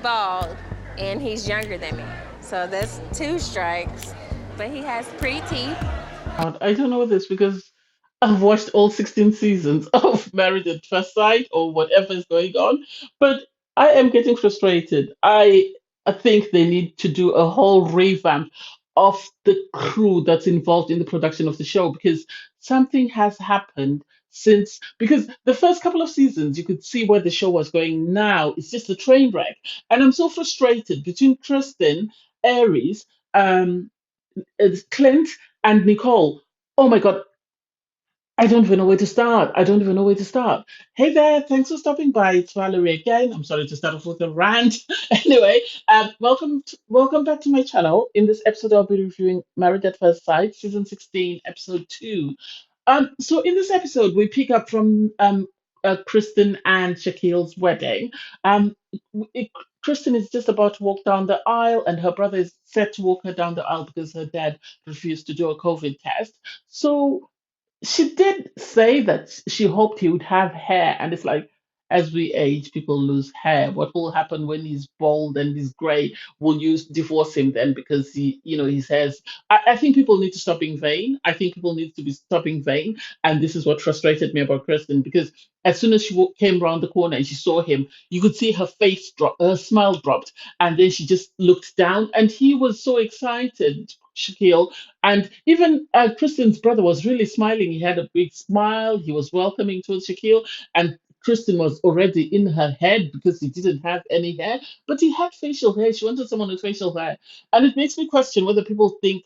bald, and he's younger than me. So that's two strikes. But he has pretty teeth. I don't know this because I've watched all 16 seasons of Married at First Sight or whatever is going on, but I am getting frustrated. I think they need to do a whole revamp of the crew that's involved in the production of the show because something has happened since because the first couple of seasons you could see where the show was going. Now it's just a train wreck, and I'm so frustrated between Kristen, Aries, um, Clint, and Nicole. Oh my God, I don't even know where to start. I don't even know where to start. Hey there, thanks for stopping by. It's Valerie again. I'm sorry to start off with a rant. Anyway, welcome back to my channel. In this episode, I'll be reviewing Married at First Sight, season 16, episode 2. So in this episode, we pick up from Kristen and Shaquille's wedding. Um, it, Kristen is just about to walk down the aisle, and her brother is set to walk her down the aisle because her dad refused to do a COVID test. So she did say that she hoped he would have hair, and it's like, as we age, people lose hair. What will happen when he's bald and he's gray? Will you divorce him then because his hair's? I think people need to stop being vain. I think people need to be stopping vain, and this is what frustrated me about Kristen because as soon as she came around the corner and she saw him, you could see her face drop, her smile dropped, and then she just looked down, and he was so excited, Shaquille, and even Kristen's brother was really smiling. He had a big smile. He was welcoming towards Shaquille. And Kristen was already in her head because he didn't have any hair, but he had facial hair. She wanted someone with facial hair. And it makes me question whether people think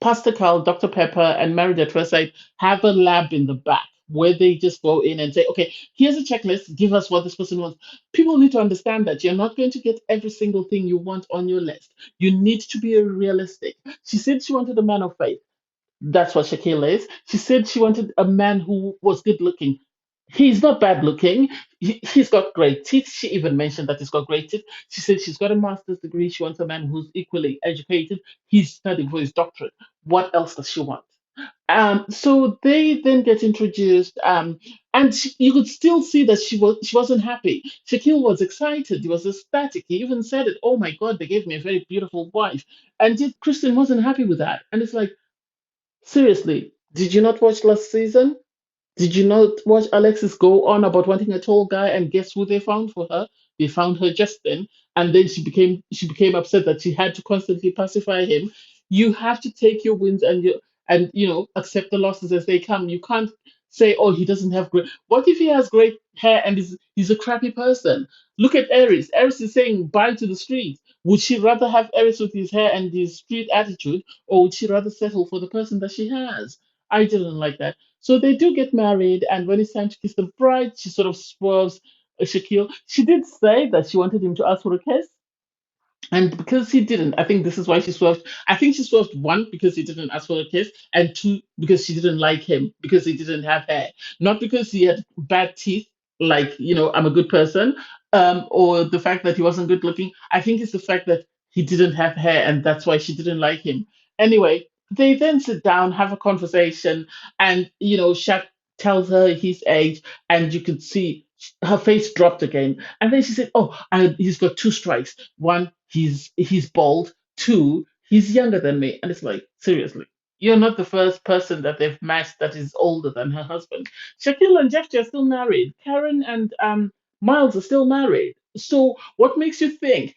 Pastor Carl, Dr. Pepper, and Married at First Sight have a lab in the back where they just go in and say, okay, here's a checklist, give us what this person wants. People need to understand that you're not going to get every single thing you want on your list. You need to be realistic. She said she wanted a man of faith. That's what Shaquille is. She said she wanted a man who was good looking. He's not bad looking. He's got great teeth. She even mentioned that he's got great teeth. She said she's got a master's degree. She wants a man who's equally educated. He's studying for his doctorate. What else does she want? So they then get introduced, and you could still see that she wasn't happy. Shaquille was excited. He was ecstatic. He even said it. Oh my God, they gave me a very beautiful wife. And yet Kristen wasn't happy with that. And it's like, seriously, did you not watch last season? Did you not watch Alexis go on about wanting a tall guy and guess who they found for her? They found her just then, and then she became upset that she had to constantly pacify him. You have to take your wins and accept the losses as they come. You can't say, oh, he doesn't have great. What if he has great hair and he's a crappy person? Look at Aries. Aries is saying bye to the street. Would she rather have Aries with his hair and his street attitude, or would she rather settle for the person that she has? I didn't like that. So they do get married, and when it's time to kiss the bride, she sort of swerves Shaquille. She did say that she wanted him to ask for a kiss, and because he didn't, I think this is why she swerved. I think she swerved one because he didn't ask for a kiss, and two because she didn't like him because he didn't have hair, not because he had bad teeth. Like I'm a good person, or the fact that he wasn't good looking. I think it's the fact that he didn't have hair, and that's why she didn't like him. Anyway, they then sit down, have a conversation, and Shaq tells her his age, and you could see her face dropped again. And then she said, "Oh, he's got two strikes. One, he's bald. Two, he's younger than me." And it's like, seriously, you're not the first person that they've matched that is older than her husband. Shaquille and Jeffrey are still married. Karen and Miles are still married. So what makes you think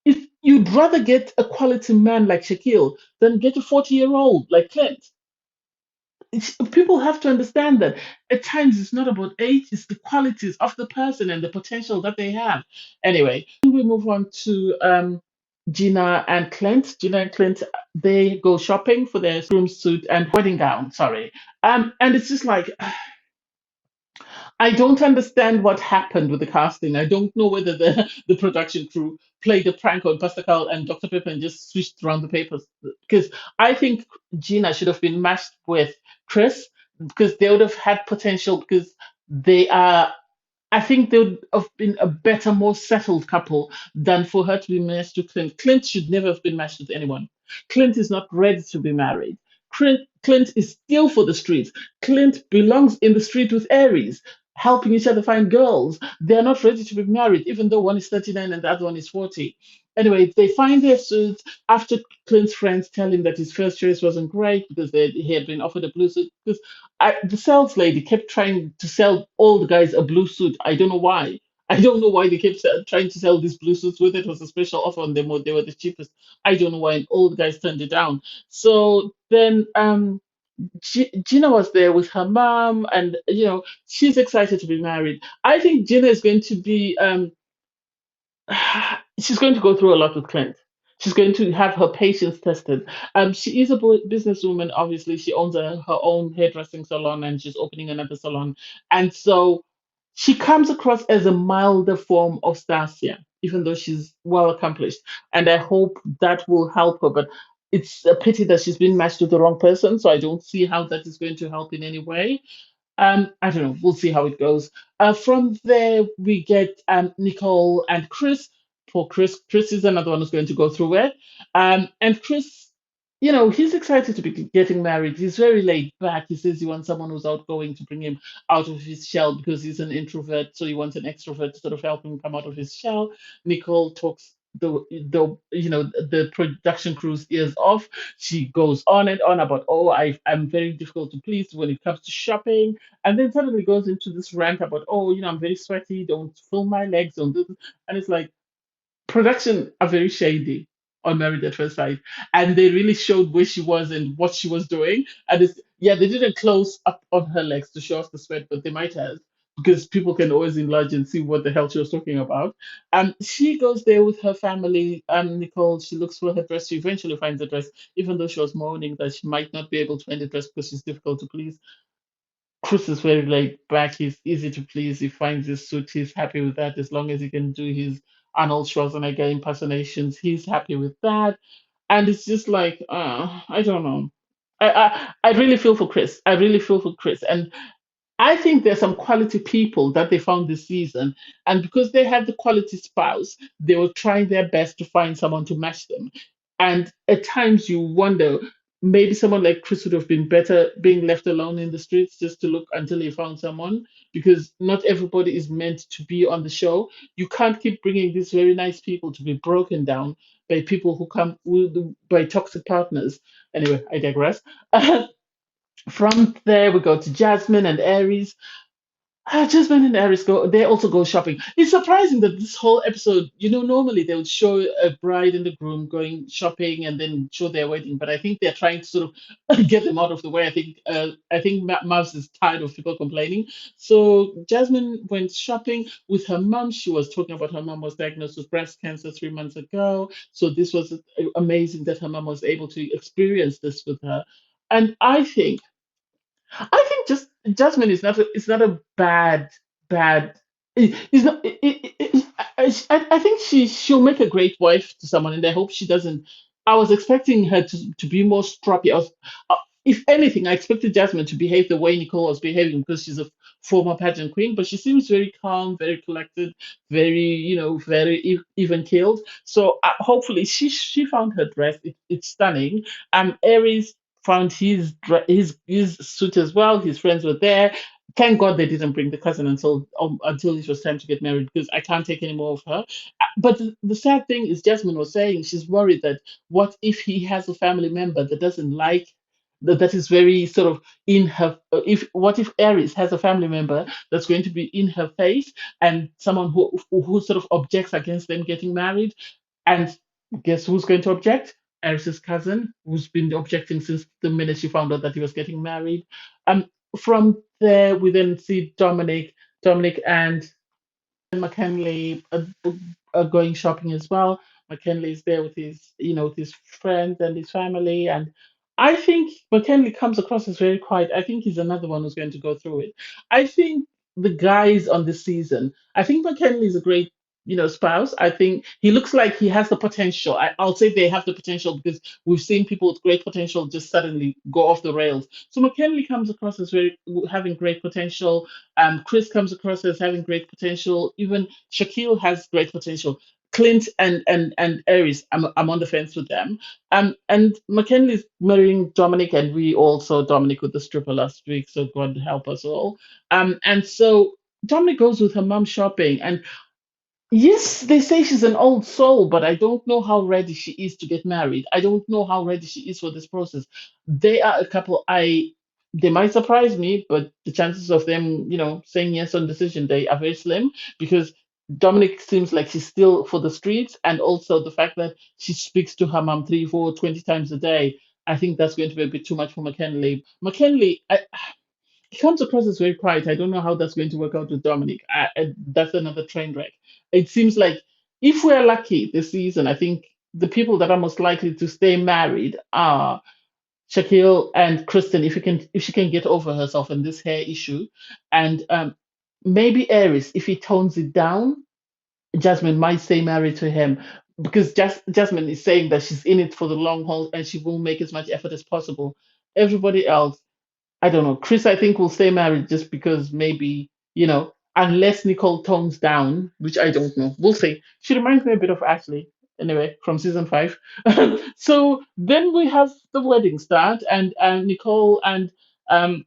if you'd rather get a quality man like Shaquille than get a 40-year-old like Clint? People have to understand that at times it's not about age, it's the qualities of the person and the potential that they have. Anyway, we move on to Gina and Clint. Gina and Clint, they go shopping for their groom suit and wedding gown. Sorry, and it's just like I don't understand what happened with the casting. I don't know whether the production crew played a prank on Pastor Carl and Dr. Pepper and just switched around the papers. Because I think Gina should have been matched with Chris because they would have had potential because they are. I think they would have been a better, more settled couple than for her to be matched to Clint. Clint should never have been matched with anyone. Clint is not ready to be married. Clint is still for the streets. Clint belongs in the street with Aries. helping each other find girls. They're not ready to be married, even though one is 39 and the other one is 40. Anyway, they find their suits after Clint's friends tell him that his first choice wasn't great because he had been offered a blue suit. Because the sales lady kept trying to sell all the guys a blue suit. I don't know why. I don't know why they kept trying to sell these blue suits with it. Was a special offer on them, or they were the cheapest. I don't know why. And all the guys turned it down. So then Gina was there with her mom, and she's excited to be married. I think Gina is going to be she's going to go through a lot with Clint. She's going to have her patience tested. She is a businesswoman. Obviously, she owns her own hairdressing salon, and she's opening another salon. And so she comes across as a milder form of Stasia, even though she's well accomplished. And I hope that will help her. But it's a pity that she's been matched with the wrong person. So I don't see how that is going to help in any way. I don't know. We'll see how it goes. From there, we get Nicole and Chris. For Chris is another one who's going to go through it. And Chris, he's excited to be getting married. He's very laid back. He says he wants someone who's outgoing to bring him out of his shell because he's an introvert. So he wants an extrovert to sort of help him come out of his shell. Nicole talks the production crew's ears off. She goes on and on about, oh, I'm very difficult to please when it comes to shopping, and then suddenly goes into this rant about, oh, I'm very sweaty, don't film my legs, don't do this. And it's like, production are very shady on Married at First Sight, and they really showed where she was and what she was doing. And yeah, they didn't close up on her legs to show us the sweat, but they might have, because people can always enlarge and see what the hell she was talking about. She goes there with her family. Nicole, she looks for her dress. She eventually finds the dress, even though she was moaning that she might not be able to find the dress because she's difficult to please. Chris is very laid back. He's easy to please. He finds his suit. He's happy with that as long as he can do his Arnold Schwarzenegger impersonations. He's happy with that. And it's just like, I don't know. I really feel for Chris. I really feel for Chris. And I think there's some quality people that they found this season, and because they had the quality spouse, they were trying their best to find someone to match them. And at times you wonder, maybe someone like Chris would have been better being left alone in the streets just to look until he found someone, because not everybody is meant to be on the show. You can't keep bringing these very nice people to be broken down by people who come by toxic partners. Anyway, I digress. From there, we go to Jasmine and Aries. Jasmine and Aries they also go shopping. It's surprising that this whole episode, normally they would show a bride and a groom going shopping and then show their wedding, but I think they're trying to sort of get them out of the way. I think Mavs is tired of people complaining. So Jasmine went shopping with her mom. She was talking about her mom was diagnosed with breast cancer 3 months ago. So this was amazing that her mom was able to experience this with her. And I think just Jasmine is not a bad. It's not. I think she'll make a great wife to someone, and I hope she doesn't. I was expecting her to be more stroppy. If anything, I expected Jasmine to behave the way Nicole was behaving because she's a former pageant queen, but she seems very calm, very collected, very even keeled. So hopefully she found her dress. It's stunning. Aries found his suit as well. His friends were there. Thank God they didn't bring the cousin until it was time to get married, because I can't take any more of her. But the sad thing is, Jasmine was saying she's worried that what if he has a family member that doesn't like that is very sort of in her. If what if Aries has a family member that's going to be in her face, and someone who sort of objects against them getting married, and guess who's going to object? Eris's cousin, who's been objecting since the minute she found out that he was getting married. Um, from there, we then see Dominic and McKinley are going shopping as well. McKinley is there with his friends and his family, and I think McKinley comes across as very quiet. I think he's another one who's going to go through it. I think the guys on this season, I think McKinley is a great, spouse. I think he looks like he has the potential. I'll say they have the potential because we've seen people with great potential just suddenly go off the rails. So McKinley comes across as very having great potential. Chris comes across as having great potential. Even Shaquille has great potential. Clint and Aries, I'm on the fence with them. And McKinley's marrying Dominic, and we all saw Dominic with the stripper last week. So God help us all. And so Dominic goes with her mum shopping, and yes, they say she's an old soul, but I don't know how ready she is to get married. I don't know how ready she is for this process. They are a couple they might surprise me, but the chances of them, saying yes on decision day are very slim because Dominic seems like she's still for the streets, and also the fact that she speaks to her mom 3, 4, 20 times a day. I think that's going to be a bit too much for McKinley. McKinley, he comes across as very quiet. I don't know how that's going to work out with Dominic. That's another train wreck. It seems like if we're lucky this season, I think the people that are most likely to stay married are Shaquille and Kristen, if she can get over herself and this hair issue, and maybe Aries, if he tones it down, Jasmine might stay married to him because Jasmine is saying that she's in it for the long haul and she will make as much effort as possible. Everybody else, I don't know. Chris, I think, will stay married just because maybe, unless Nicole tones down, which I don't know. We'll see. She reminds me a bit of Ashley, anyway, from season 5. So then we have the wedding start, and Nicole and um,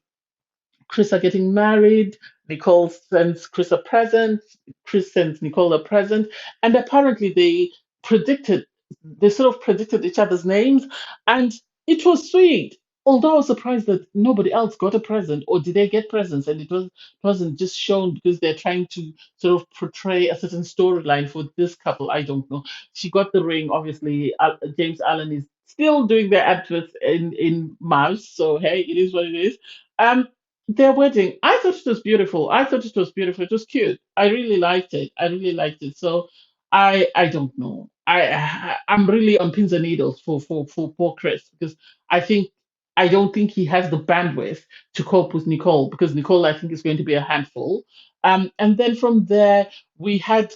Chris are getting married. Nicole sends Chris a present. Chris sends Nicole a present. And apparently predicted, they sort of predicted each other's names. And it was sweet. Although I was surprised that nobody else got a present, or did they get presents? And wasn't just shown because they're trying to sort of portray a certain storyline for this couple. I don't know. She got the ring, obviously. James Allen is still doing their adverts in Mouse, so hey, it is what it is. Um, their wedding, I thought it was beautiful. I thought it was beautiful. It was cute. I really liked it. I really liked it. So I don't know. I'm really on pins and needles for poor Chris because I don't think he has the bandwidth to cope with Nicole because Nicole I think is going to be a handful. And then from there we had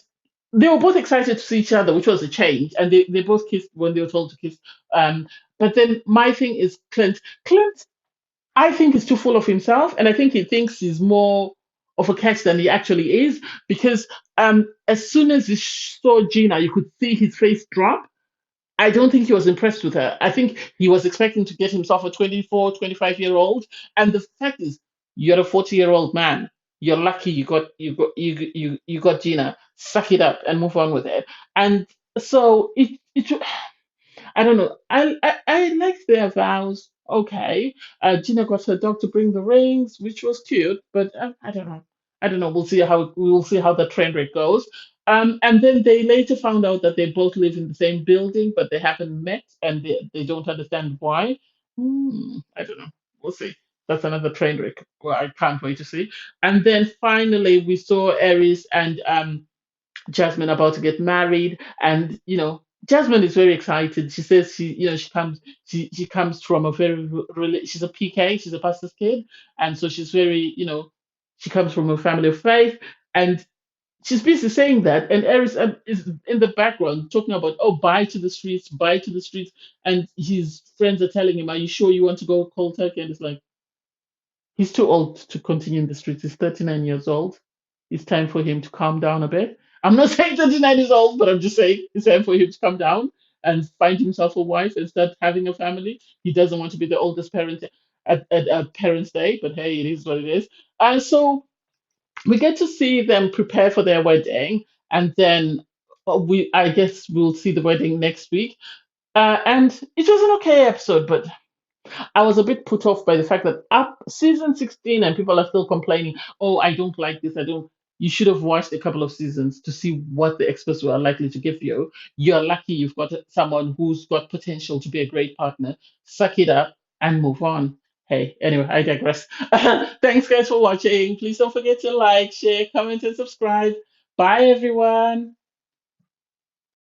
they were both excited to see each other, which was a change, and they both kissed when they were told to kiss. But then my thing is Clint. Clint I think he's too full of himself, and I think he thinks he's more of a catch than he actually is. Because as soon as he saw Gina, you could see his face drop. I don't think he was impressed with her. I think he was expecting to get himself a 24, 25-year-old, and the fact is, you're a 40-year-old man. You're lucky you got Gina. Suck it up and move on with it. And so it I don't know. I liked their vows. Okay. Gina got her dog to bring the rings, which was cute, but I don't know. I don't know. We'll see how the train wreck goes. And then they later found out that they both live in the same building, but they haven't met, and they don't understand why. I don't know. We'll see. That's another train wreck. Well, I can't wait to see. And then finally, we saw Aries and Jasmine about to get married, and Jasmine is very excited. She says she comes from a very she's a PK, she's a pastor's kid, and so she's very she comes from a family of faith, and she's busy saying that, and Eris is in the background talking about, oh, bye to the streets, and his friends are telling him, are you sure you want to go cold turkey? And it's like he's too old to continue in the streets. He's 39 years old. It's time for him to calm down a bit. I'm not saying 39 years old, but I'm just saying it's time for him to calm down and find himself a wife and start having a family. He doesn't want to be the oldest parent at Parents' Day, but hey, it is what it is. And so we get to see them prepare for their wedding, and then I guess we'll see the wedding next week. And it was an okay episode, but I was a bit put off by the fact that up season 16 and people are still complaining, oh, I don't like this. I don't. You should have watched a couple of seasons to see what the experts were likely to give you. You're lucky you've got someone who's got potential to be a great partner. Suck it up and move on. Hey, anyway, I digress. Thanks, guys, for watching. Please don't forget to like, share, comment, and subscribe. Bye, everyone.